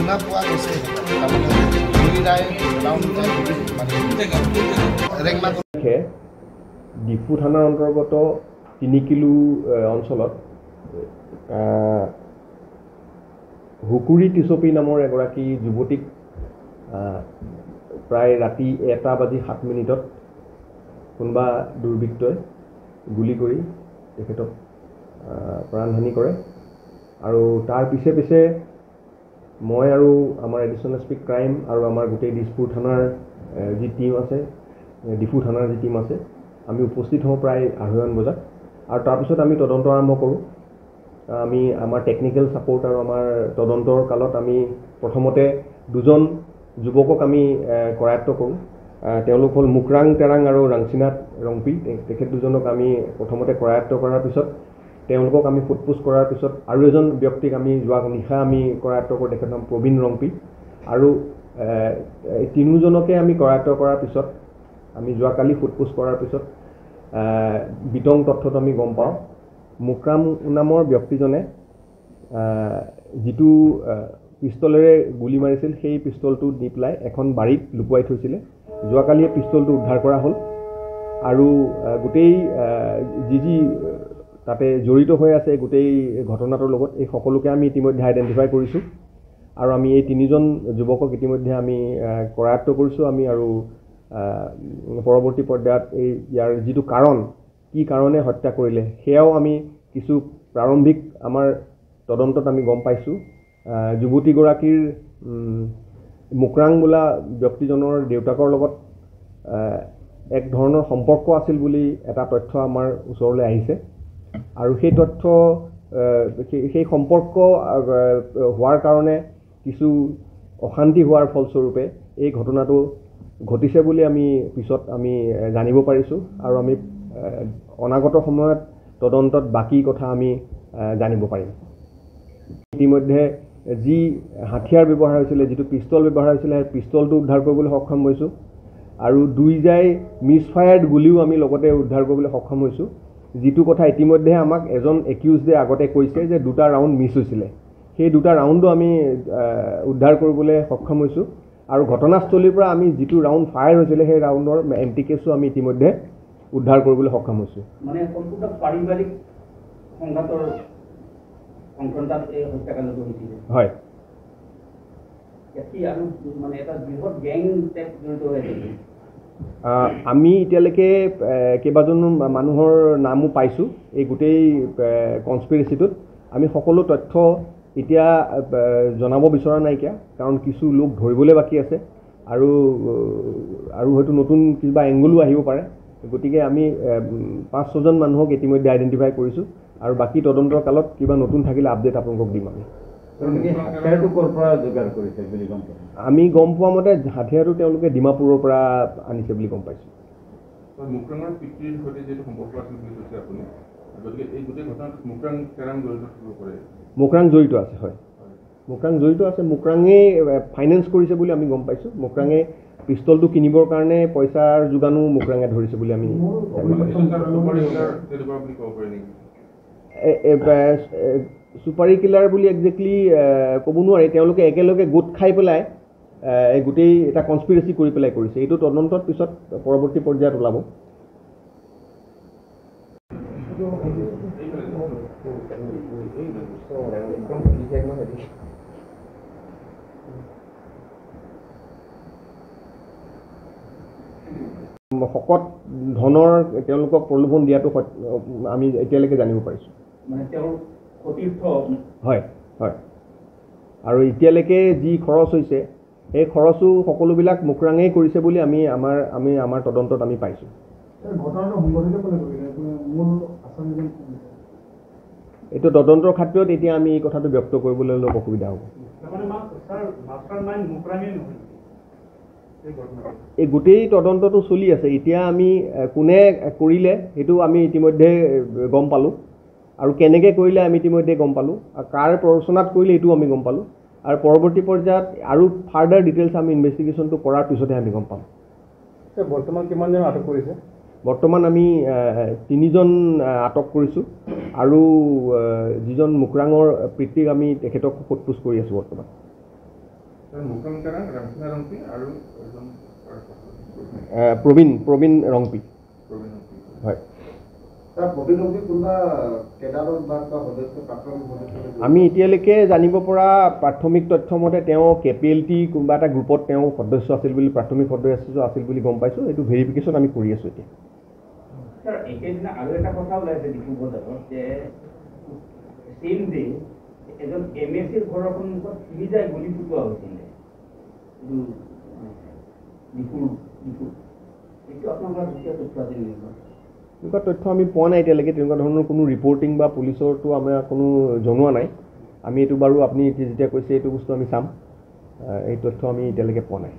শুনা পোৱা গৈছে ডিফু থানাৰ অন্তৰ্গত 3 কিলো অঞ্চলত হুকুৰি টিচপি নামৰ এগৰাকী যুৱতীক প্ৰায় ৰাতি 1:07 কোনোবা দুৰ্বৃত্তই গুলি কৰি তেখেতক প্ৰাণহানি কৰে আৰু তাৰ পিছে পিছে মই আৰু আমাৰ এডিশ্যনেল এছ পি ক্ৰাইম আৰু আমাৰ গোটেই দিছপুৰ থানাৰ যি টিম আছে ডিফু থানাৰ যি টিম আছে আমি উপস্থিত হওঁ প্ৰায় 2:30 বজাত আৰু তাৰপিছত আমি তদন্ত আৰম্ভ কৰোঁ। আমি আমাৰ টেকনিক্যাল সাপোৰ্ট আৰু আমাৰ তদন্তৰ কালত আমি প্ৰথমতে দুজন যুৱকক আমি কৰায়ত্ব কৰোঁ। তেওঁলোক হ'ল মুকৰাং তেৰাং আৰু ৰাংচিনাথ ৰংপি। তেখেত দুজনক আমি প্ৰথমতে কৰায়ত্ব কৰাৰ পিছত তেওঁলোকক আমি ফুটপুছ কৰাৰ পিছত আৰু এজন ব্যক্তিক আমি যোৱা নিশা আমি কৰায়ত্ব কৰোঁ। তেখেতৰ নাম প্ৰবীণ ৰংপি আৰু তিনিওজনকে আমি কৰায়ত্ব কৰাৰ পিছত আমি যোৱাকালি ফুটপুছ কৰাৰ পিছত বিতং তথ্যটো আমি গম পাওঁ। মুকৰাম নামৰ ব্যক্তিজনে যিটো পিষ্টলেৰে গুলি মাৰিছিল সেই পিষ্টলটো দি পেলাই এখন বাৰীত লুকুৱাই থৈছিলে। যোৱাকালি এই পিষ্টলটো উদ্ধাৰ কৰা হ'ল আৰু গোটেই যি তাতে জড়িত হৈ আছে গোটেই ঘটনাটোৰ লগত এই সকলোকে আমি ইতিমধ্যে আইডেণ্টিফাই কৰিছোঁ আৰু আমি এই তিনিজন যুৱকক ইতিমধ্যে আমি কৰায়ত্ব কৰিছোঁ। আমি আৰু পৰৱৰ্তী পৰ্যায়ত ইয়াৰ যিটো কাৰণ কি কাৰণে হত্যা কৰিলে সেয়াও আমি কিছু প্ৰাৰম্ভিক আমাৰ তদন্তত আমি গম পাইছোঁ। যুৱতীগৰাকীৰ মুকৰাং বোলা ব্যক্তিজনৰ দেউতাকৰ লগত এক ধৰণৰ সম্পৰ্ক আছিল বুলি এটা তথ্য আমাৰ ওচৰলৈ আহিছে আৰু সেই তথ্য সেই সম্পৰ্ক হোৱাৰ কাৰণে কিছু অশান্তি হোৱাৰ ফলস্বৰূপে এই ঘটনাটো ঘটিছে বুলি আমি পিছত আমি জানিব পাৰিছোঁ আৰু আমি অনাগত সময়ত তদন্তত বাকী কথা আমি জানিব পাৰিম। ইতিমধ্যে যি হাথিয়াৰ ব্যৱহাৰ হৈছিলে যিটো পিষ্টল ব্যৱহাৰ হৈছিলে সেই পিষ্টলটো উদ্ধাৰ কৰিবলৈ সক্ষম হৈছোঁ আৰু দুইজাই মিছফায়াৰ্ড গুলিও আমি লগতে উদ্ধাৰ কৰিবলৈ সক্ষম হৈছোঁ। যিটো কথা ইতিমধ্যে আমাক এজন একিউজডে আগতে কৈছে যে 2টা ৰাউণ্ড মিছ হৈছিলে, সেই 2টা ৰাউণ্ডো আমি উদ্ধাৰ কৰিবলৈ সক্ষম হৈছোঁ আৰু ঘটনাস্থলীৰ পৰা আমি যিটো ৰাউণ্ড ফায়াৰ হৈছিলে সেই ৰাউণ্ডৰ এম্পটি কেছো আমি ইতিমধ্যে উদ্ধাৰ কৰিবলৈ সক্ষম হৈছোঁ। মানে সম্পূৰ্ণ পাৰিবাৰিক সংঘাতৰ সংঘাত এই হত্যাকাণ্ডটো হৈছিল। হয়, আৰু মানে এটা বৃহৎ গেং টাইপ জড়িত হৈ আছে। আমি এতিয়ালৈকে কেইবাজন মানুহৰ নামো পাইছোঁ এই গোটেই কনস্পিৰেচিটোত। আমি সকলো তথ্য এতিয়া জনাব বিচৰা নাইকিয়া কাৰণ কিছু লোক ধৰিবলৈ বাকী আছে আৰু হয়তো নতুন কিবা এংগলো আহিব পাৰে। গতিকে আমি 5-6জন মানুহক ইতিমধ্যে আইডেণ্টিফাই কৰিছোঁ আৰু বাকী তদন্তৰ কালত কিবা নতুন থাকিলে আপডেট আপোনালোকক দিম। আমি গম পোৱা মতে হাথিয়াৰটো তেওঁলোকে ডিমাপুৰৰ পৰা আনিছে বুলি গম পাইছোঁ। মুকৰাঙৰ পিতৃৰ সৈতে যিটো সম্পৰ্ক আছিল বুলি কৈছে আপুনি, গতিকে এই গোটেই ঘটনাটোত মুকৰাং তেৰাং জড়িত থাকিব পাৰে। মুকৰাং জড়িত আছে, হয়, মুকৰাং জড়িত আছে। মুকৰাঙে ফাইনেন্স কৰিছে বুলি আমি গম পাইছোঁ। মুকৰাঙে পিষ্টলটো কিনিবৰ কাৰণে পইচাৰ যোগানো মুকৰাঙে ধৰিছে বুলি আমি ছুপাৰী কিলাৰ বুলি একজেক্টলি ক'ব নোৱাৰি। তেওঁলোকে একেলগে গোট খাই পেলাই গোটেই এটা কনস্পিৰেচি কৰি পেলাই কৰিছে। এইটো তদন্তৰ পিছত পৰৱৰ্তী পৰ্যায়ত ওলাব। শকত ধনৰ তেওঁলোকক প্ৰলোভন দিয়াটো আমি এতিয়ালৈকে জানিব পাৰিছোঁ। হয়, হয়, আৰু এতিয়ালৈকে যি খৰচ হৈছে সেই খৰচো সকলোবিলাক মুকৰাঙেই কৰিছে বুলি আমি আমাৰ তদন্তত আমি পাইছোঁ। এইটো তদন্তৰ ক্ষেত্ৰত এতিয়া আমি এই কথাটো ব্যক্ত কৰিবলৈ অলপ অসুবিধা হ'ব। এই গোটেই তদন্তটো চলি আছে। এতিয়া আমি কোনে কৰিলে সেইটো আমি ইতিমধ্যে গম পালোঁ আৰু কেনেকৈ কৰিলে আমি ইতিমধ্যে গম পালোঁ আৰু কাৰ প্ৰৰোচনাত কৰিলে এইটো আমি গম পালোঁ আৰু পৰৱৰ্তী পৰ্যায়ত আৰু ফাৰ্ডাৰ ডিটেইলছ আমি ইনভেষ্টিগেশ্যনটো কৰাৰ পিছতহে আমি গম পাম। বৰ্তমান কিমানজন আটক কৰিছে? বৰ্তমান আমি 3জন আটক কৰিছোঁ আৰু যিজন মুকৰাঙৰ পিতৃক আমি তেখেতক সোধপোছ কৰি আছোঁ বৰ্তমান। মুক্ৰাং কেৰাং, ৰামসিংহা ৰংপি আৰু এজন প্ৰবীণ ৰংপি প্ৰবীণ ৰংপি। হয়। আমি আমি এতিয়ালৈকে জানিব পৰা প্ৰাথমিক তথ্য মতে তেওঁ KPLT কোনোবা এটা গ্ৰুপত তেওঁ সদস্য আছিল বুলি প্ৰাথমিক সদস্য আছিল বুলি গম পাইছোঁ। এইটো ভেৰিফিকেশ্যন আমি কৰি আছোঁ এতিয়া। স্যাৰ একেদিন আৰু এটা কথা ওলাইছে ডিপু বজাৰত যে চেম ডে এজন MSCৰ ঘৰৰ সন্মুখত তিনিটা গুলি ফুটোৱা হৈছিলে ডিপুৰ এইটো আপোনালোকৰ দুখীয়া তথ্য আছে নেকি? তেনেকুৱা তথ্য আমি পোৱা নাই এতিয়ালৈকে। তেনেকুৱা ধৰণৰ কোনো ৰিপৰ্টিং বা পুলিচৰটো আমাৰ কোনো জনোৱা নাই। আমি এইটো বাৰু আপুনি যেতিয়া কৈছে এইটো বস্তু আমি চাম। এই তথ্য আমি এতিয়ালৈকে পোৱা নাই।